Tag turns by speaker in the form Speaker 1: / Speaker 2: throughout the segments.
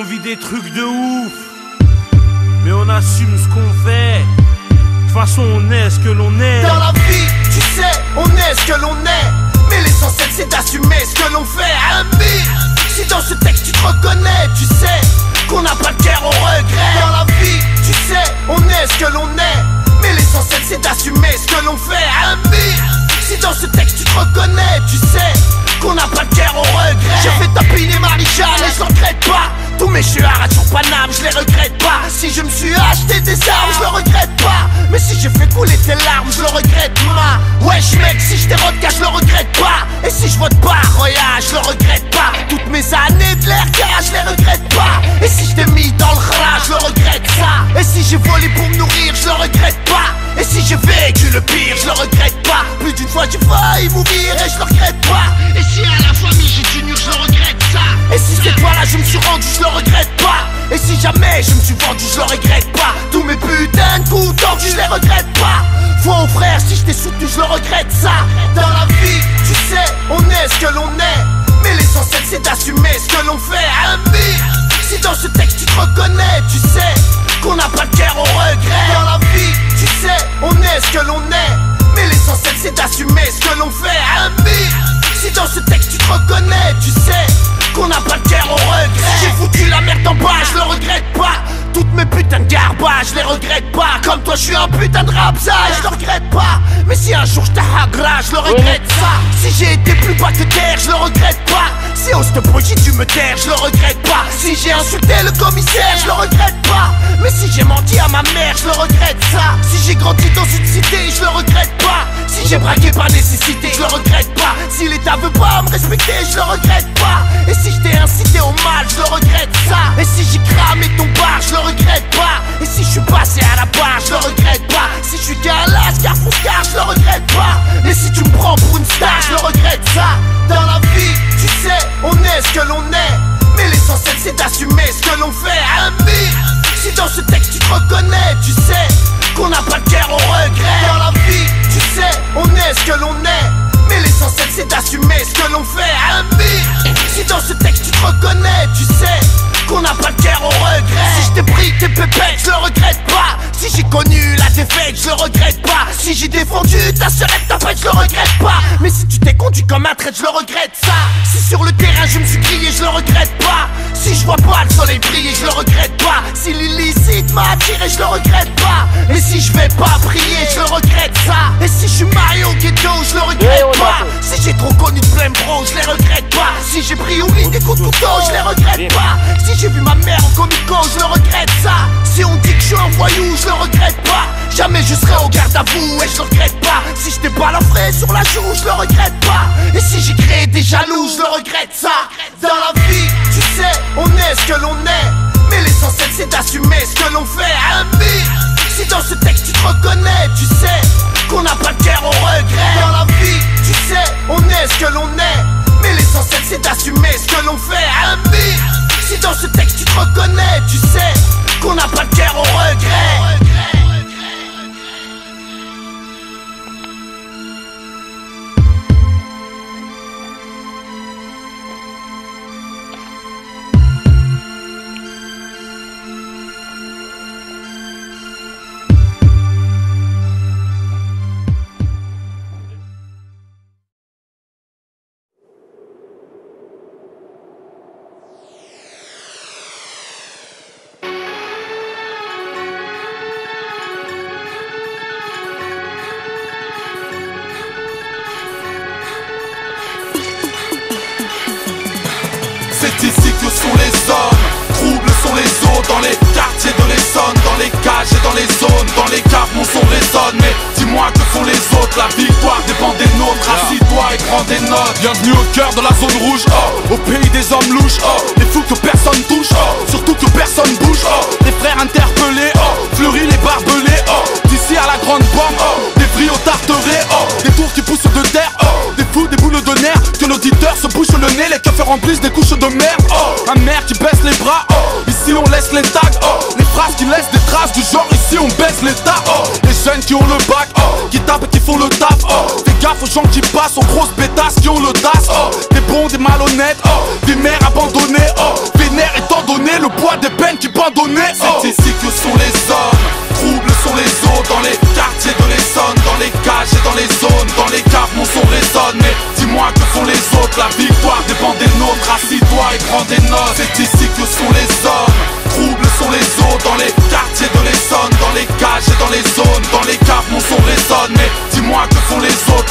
Speaker 1: vit des trucs de ouf, mais on assume ce qu'on fait. De toute façon on est ce que l'on est.
Speaker 2: Dans la vie, tu sais, on est ce que l'on est. Mais l'essentiel c'est d'assumer ce que l'on fait. Ami, si dans ce texte tu te reconnais, tu sais qu'on n'a pas de guerre au regret. Dans la vie, tu sais, on est ce que l'on est. Mais l'essentiel c'est d'assumer ce que l'on fait. Ami, si dans ce texte tu te reconnais, tu sais qu'on n'a pas de guerre au regret. J'ai fait tapiner Marie-Jeanne et je le regrette pas. Tous mes chuards sur Paname, je les regrette pas. Si je me suis acheté des armes, je le regrette pas. Mais si j'ai fait couler tes larmes, je le regrette ma. Wesh mec, si je dérote car je le regrette pas. Et si je vote pas, Roya, je le regrette pas. Toutes mes années de l'air car je les regrette pas. Et si je t'ai mis dans le rat, je le regrette ça. Et si j'ai volé pour me nourrir, je le regrette pas. Et si j'ai vécu le pire, je le regrette pas. Plus d'une fois j'ai failli mourir et je le regrette pas. Et si à la famille j'ai tenu, je le regrette ça. Et si cette fois-là je me suis rendu, je le regrette pas. Et si jamais je me suis vendu, je le regrette pas. Tous mes putains de coups tordus, je les regrette pas. Faux frère, si je t'ai soutenu, je le regrette ça. Dans la vie, tu sais, on est ce que l'on est. Mais l'essentiel c'est d'assumer ce que l'on fait. Ami, si dans ce texte tu te reconnais, tu sais qu'on n'a pas de guerre au regret. Dans la vie, tu sais, on est ce que l'on est. Mais l'essentiel c'est d'assumer ce que l'on fait. Ami, si dans ce texte tu te reconnais, tu sais qu'on n'a pas de guerre au regret. J'ai foutu la merde en bas, je le regrette pas. Toutes mes putains de garbages, je les regrette pas. Comme toi je suis un putain de rapsa, je le regrette pas. Mais si un jour je t'agra, je le regrette ça. Si j'ai été plus bas que terre, je le regrette pas. Si au ce projet tu me taire, je le regrette pas. Si j'ai insulté le commissaire, je le regrette pas. Mais si j'ai menti à ma mère, je le regrette ça. Si j'ai grandi dans une cité, je le regrette pas. Si j'ai braqué par nécessité, je le regrette pas. Si l'état veut pas me respecter, je le regrette pas. Et si je t'ai incité au mal, je le regrette ça. Et si j'ai cramé ton bar, je le regrette pas. Et si je suis passé à la barre, je le regrette pas. Si je suis Galas, Carrefour, je le regrette pas. Et si tu me prends pour une star, je le regrette ça. Dans la vie, tu sais, on est ce que l'on est. Mais l'essentiel c'est d'assumer ce que l'on fait. Ami, si dans ce texte tu te reconnais, tu sais qu'on n'a pas de guerre au regret. Dans la vie, tu sais, on est ce que l'on est. Mais l'essentiel c'est d'assumer ce que l'on fait. Ami, si dans ce texte tu te reconnais, tu sais qu'on n'a pas de guerre au regret. Si je t'ai pris tes pépettes, je le regrette pas. Si j'ai connu la défaite, je le regrette pas. Si j'ai défendu ta sœurette, ta pète, je le regrette pas. Mais si tu t'es conduit comme un traître, je le regrette ça. Si sur le terrain je me suis crié, je le regrette pas. Si je vois pas le soleil briller, je le regrette pas. Si l'illicite m'a attiré, je le regrette pas. Et si je vais pas prier, je le regrette ça. Et si je suis marié au ghetto, je le regrette pas. Si j'ai trop connu de plein bro, je les regrette pas. Si j'ai pris au lit des coups de couteau, je les regrette pas. Si j'ai vu ma mère en comico, je le regrette ça. Si on dit que je suis un voyou, je le regrette pas. Jamais je serai au garde à vous et je le regrette pas. Si je t'ai pas l'enfré sur la joue, je le regrette pas. Et si j'ai créé des jaloux, je le regrette ça. Dans la vie, tu sais, on est ce que l'on est. Mais l'essentiel c'est d'assumer ce que l'on fait. Ami, si dans ce texte tu te reconnais, tu sais qu'on n'a pas de guerre au regret. Dans la vie, tu sais, on est ce que l'on est. Mais l'essentiel c'est d'assumer ce que l'on fait. Ami, si dans ce texte tu te reconnais, tu sais qu'on n'a pas de guerre au regret.
Speaker 3: C'est ici que sont les hommes, troubles sont les eaux. Dans les quartiers de l'Essonne, dans les cages et dans les zones. Dans les caves mon son résonne, mais dis-moi que font les autres. La victoire dépend des nôtres, assis-toi et prends des notes. Bienvenue au cœur de la zone rouge, au pays des hommes louches, les fous que personne touche, surtout que personne bouge. Les frères interpellés, fleuris les barbelés, d'ici à la grande bombe, des vrilles tarterés, des tours qui poussent de terre, des fous, des boules de nerfs, que l'auditeur se bouche le nez, les keufs remplissent des couches de merde. Un maire qui baisse les bras, ici on laisse les tags, les phrases qui laissent des traces du genre, ici on baisse l'état. Les jeunes qui ont le bac, qui tapent et qui font le taf, fais gaffe aux gens qui passent, aux grosses pétasses qui ont le DAS. Des bons, des malhonnêtes, des mères abandonnées, vénères étant donné le poids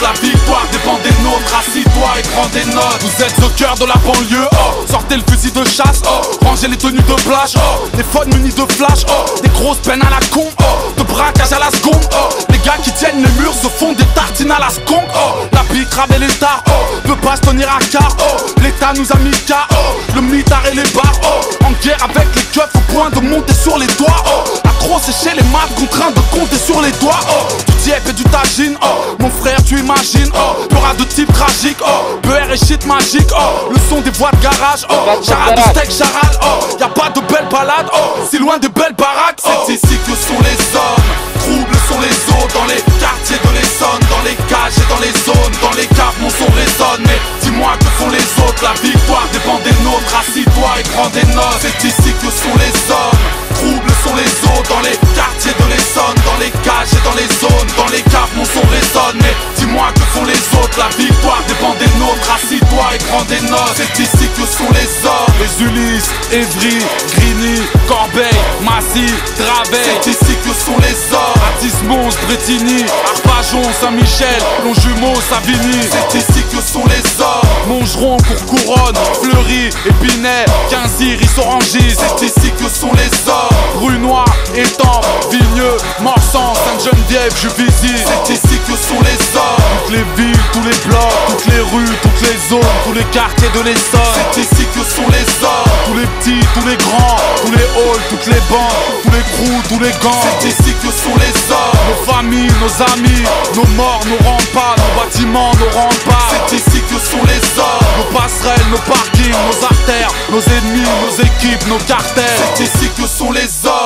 Speaker 3: la victoire dépend des nôtres. Assis-toi et prends des notes. Vous êtes au cœur de la banlieue, oh. Sortez le fusil de chasse, oh. Rangez les tenues de plage, oh. Les phones munis de flash, oh. Des grosses peines à la con, oh. De braquage à la seconde, oh. Les gars qui tiennent les murs se font des tartines à la skunk, oh. La pique et les stars, oh. Peut pas se tenir à quart, oh. L'État nous a mis KO, le mitard et les bars, oh. En guerre avec les keufs au point de monter sur les toits, oh. À trop sécher les maths, contraint de compter sur les doigts, oh. Du diep et du tagine, oh. Mon frère tu imagines, oh. Pleura de type tragique, oh. Beurre et shit magique, oh. Le son des voix de garage, oh. Charade de steak, charade, oh. Y'a pas de belles balades, oh. Si loin des belles baraques, oh. C'est ici que sont les hommes, troubles sont les eaux. Dans les quartiers de l'Essonne, dans les cages et dans les zones. Dans les caves mon son résonne. Mais dis-moi que font les autres, la victoire dépend des nôtres. Assis-toi et prends des notes. C'est ici que sont les hommes, troubles sont les eaux. Dans les quartiers de l'Essonne, dans les cages et dans les zones. Dans les caves mon son résonne. Mais dis-moi que font les autres, la victoire dépend des nôtres. Assis-toi et prends des notes. C'est ici que sont les hommes, les Ulysse, Evry, Grigny, Corbeil, Massy, Draveil. C'est ici que sont les hommes, Atis-Mons, Bretigny, Arpajon, Saint-Michel, Longjumeau, Savigny. C'est ici que sont les hommes, Montgeron, Courcouronne, Fleury, Épinay, Quincy, Rissorangis. C'est ici que sont les hommes, Brunois, Étampes, Vigneux, Morsan, Sainte-Geneviève, Juvisy. C'est ici que sont les hommes, toutes les villes, tous les blocs, toutes les rues, toutes les zones, tous les quartiers de l'Essonne. C'est ici que sont les hommes, tous les petits, tous les grands, tous les halls, toutes les bandes, tous les crews, tous les gants. C'est ici que sont les hommes, nos familles, nos amis, nos morts, nos remparts, nos bâtiments, nos remparts. C'est ici que sont les hommes, nos passerelles, nos parkings, nos artères, nos ennemis, nos équipes, nos cartels. C'est ici que sont les hommes.